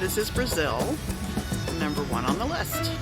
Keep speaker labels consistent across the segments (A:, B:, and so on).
A: this is Brazil, number 1 on the list.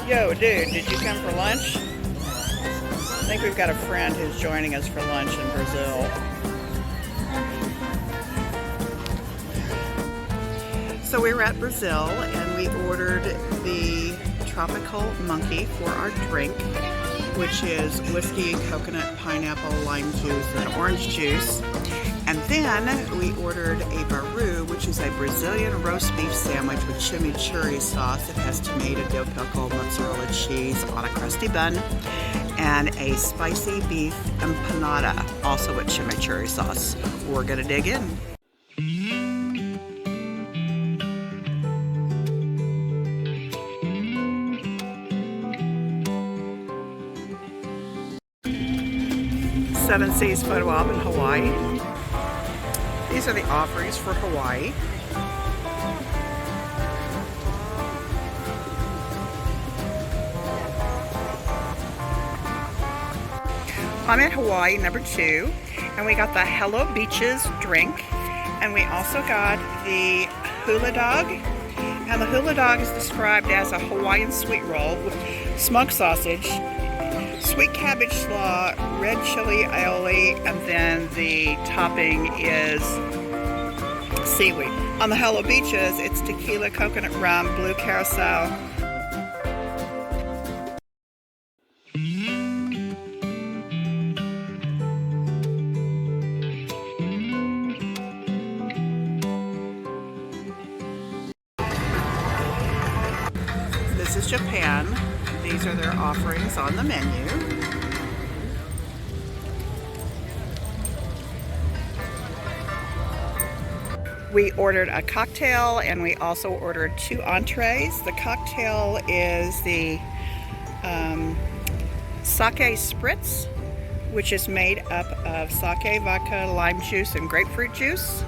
A: Yo, dude, did you come for lunch? I think we've got a friend who's joining us for lunch in Brazil. So we were at Brazil and we ordered the tropical monkey for our drink, which is whiskey, coconut, pineapple, lime juice, and orange juice. And then we ordered a baru, which is a Brazilian roast beef sandwich with chimichurri sauce. It has tomato, dill pickle, mozzarella cheese on a crusty bun, and a spicy beef empanada, also with chimichurri sauce. We're gonna dig in. Seven Seas Photo Op in Hawaii. These are the offerings for Hawaii. I'm at Hawaii number 2, and we got the Hello Beaches drink, and we also got the hula dog. And the hula dog is described as a Hawaiian sweet roll with smoked sausage, sweet cabbage slaw, red chili aioli, and then the topping is seaweed. On the Hello Beaches, it's tequila, coconut rum, blue carousel. This is Japan. These are their offerings on the menu. We ordered a cocktail and we also ordered 2 entrees. The cocktail is the sake spritz, which is made up of sake, vodka, lime juice, and grapefruit juice.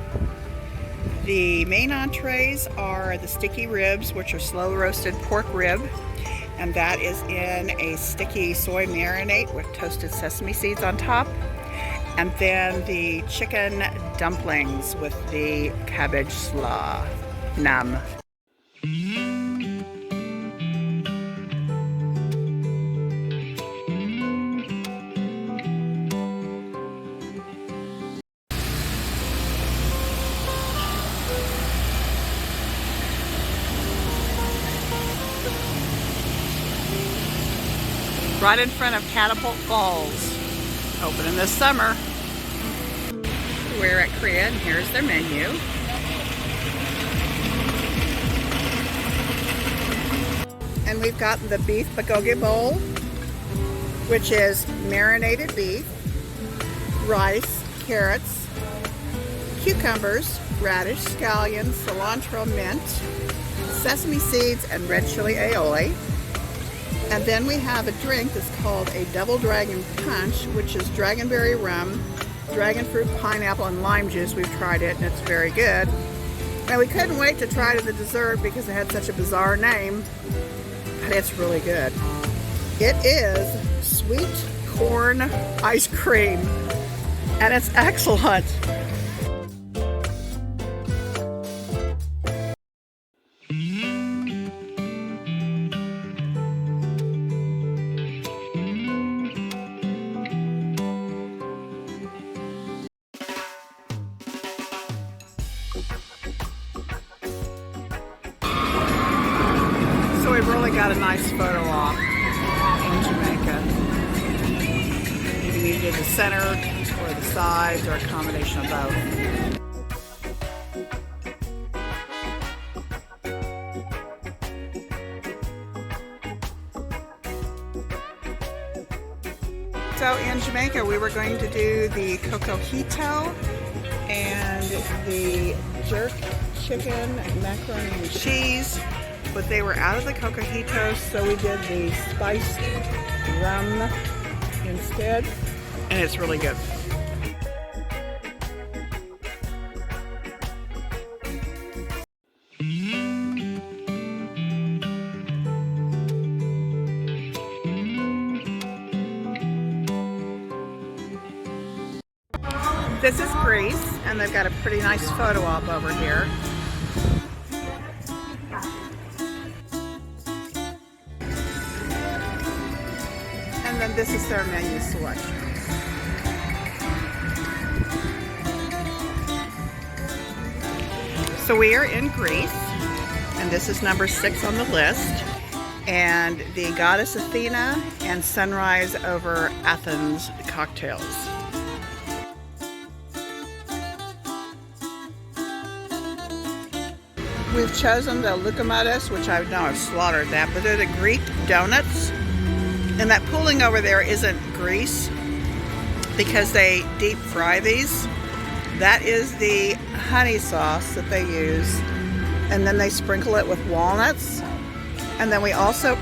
A: The main entrees are the sticky ribs, which are slow roasted pork rib, and that is in a sticky soy marinade with toasted sesame seeds on top. And then the chicken dumplings with the cabbage slaw. Nam. Right in front of Catapult Falls. Opening this summer. We're at Korea and here's their menu. And we've got the beef bulgogi bowl, which is marinated beef, rice, carrots, cucumbers, radish, scallions, cilantro, mint, sesame seeds, and red chili aioli. And then we have a drink that's called a Double Dragon Punch, which is dragonberry rum, dragon fruit, pineapple, and lime juice. We've tried it and it's very good. And we couldn't wait to try the dessert because it had such a bizarre name, but it's really good. It is sweet corn ice cream, and it's excellent. So we've really got a nice photo op in Jamaica. You can either do the center or the sides or a combination of both. So in Jamaica, we were going to do the cocojito and the jerk chicken, macaroni and cheese, but they were out of the cocojitos, so we did the spiced rum instead, and it's really good. This is Greece, and they've got a pretty nice photo op over here. And then this is their menu selection. So we are in Greece, and this is number 6 on the list. And the Goddess Athena and Sunrise over Athens cocktails. We've chosen the loukoumades, which I know I've slaughtered that, but they're the Greek donuts. And that pooling over there isn't grease because they deep fry these. That is the honey sauce that they use. And then they sprinkle it with walnuts. And then we also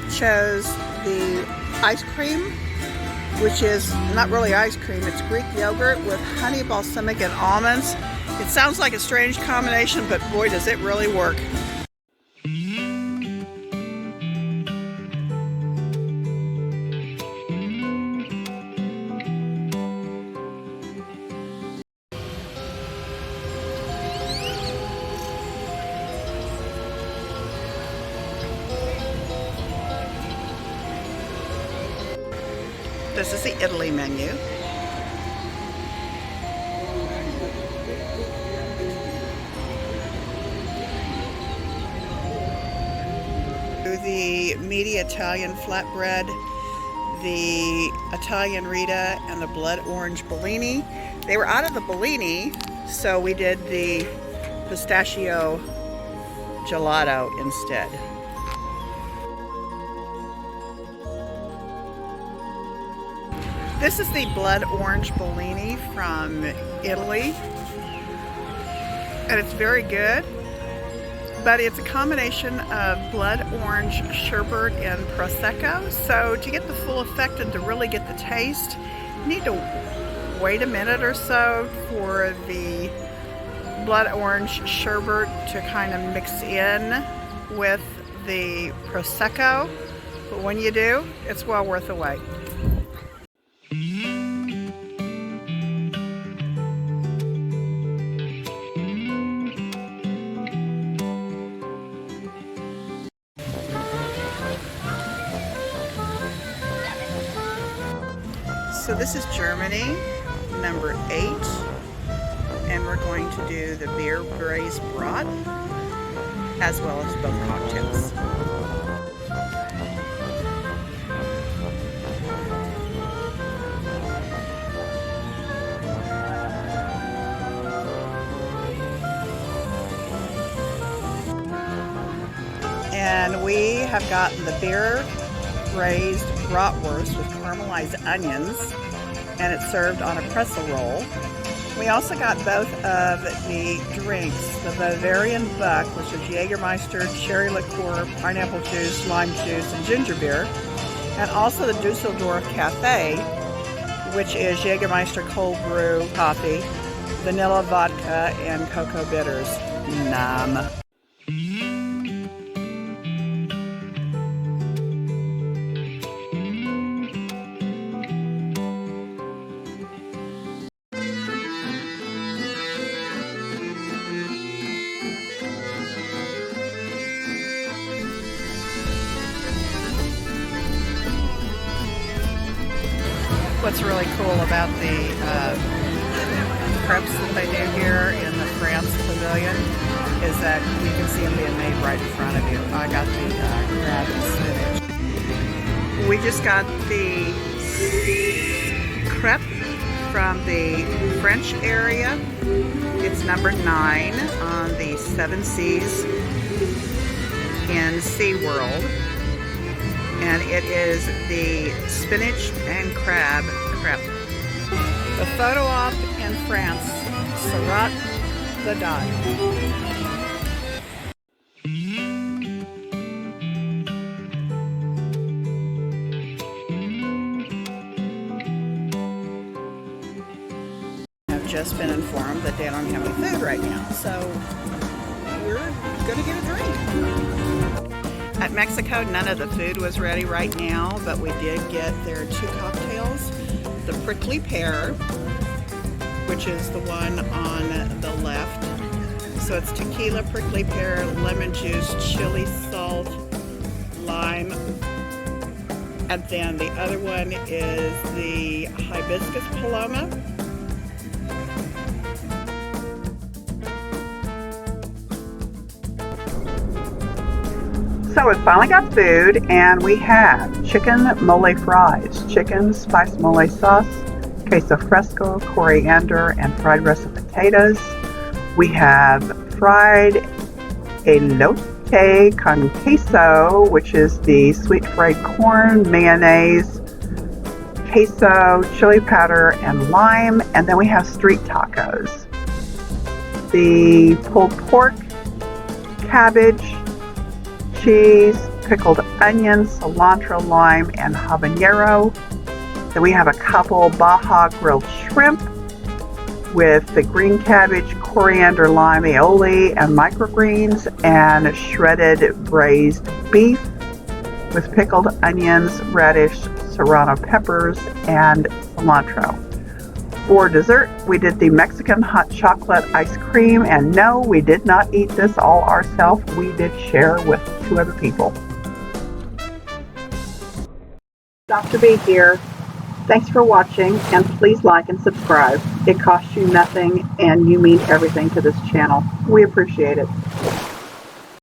A: chose the ice cream, which is not really ice cream, it's Greek yogurt with honey, balsamic, and almonds. It sounds like a strange combination, but boy, does it really work. This is the Italy menu. The meaty Italian flatbread, the Italian Rita, and the blood orange Bellini. They were out of the Bellini, so we did the pistachio gelato instead. This is the blood orange Bellini from Italy, and it's very good. But it's a combination of blood orange sherbet and prosecco. So to get the full effect and to really get the taste, you need to wait a minute or so for the blood orange sherbet to kind of mix in with the prosecco. But when you do, it's well worth the wait. So this is Germany, number 8, and we're going to do the beer braised brat, as well as both cocktails. And we have gotten the beer braised bratwurst with caramelized onions, and it's served on a pretzel roll. We also got both of the drinks, the Bavarian Buck, which is Jägermeister, cherry liqueur, pineapple juice, lime juice, and ginger beer, and also the Dusseldorf Cafe, which is Jägermeister cold brew coffee, vanilla vodka, and cocoa bitters. Nom. What's really cool about the crepes that they do here in the France Pavilion is that you can see them being made right in front of you. I got the crab and spinach. We just got the crepe from the French area. It's number 9 on the 7 Seas in Seaworld. and it is the spinach and crab. The photo op in France, Seaworld, the dog. I've just been informed that they don't have any food right now, so we're gonna get a drink. At Mexico, none of the food was ready right now, but we did get their 2 cocktails. The prickly pear, which is the one on the left. So it's tequila, prickly pear, lemon juice, chili, salt, lime. And then the other one is the hibiscus paloma. So we finally got food, and we have chicken mole fries, chicken spice mole sauce, queso fresco, coriander, and fried russet potatoes. We have fried elote con queso, which is the sweet fried corn, mayonnaise, queso, chili powder, and lime. And then we have street tacos. The pulled pork, cabbage, cheese, pickled onions, cilantro, lime, and habanero. Then we have a couple Baja grilled shrimp with the green cabbage, coriander, lime, aioli, and microgreens, and shredded braised beef with pickled onions, radish, serrano peppers, and cilantro. For dessert, we did the Mexican hot chocolate ice cream, and no, we did not eat this all ourselves. We did share with 2 other people. Dr. B here. Thanks for watching, and please like and subscribe. It costs you nothing, and you mean everything to this channel. We appreciate it.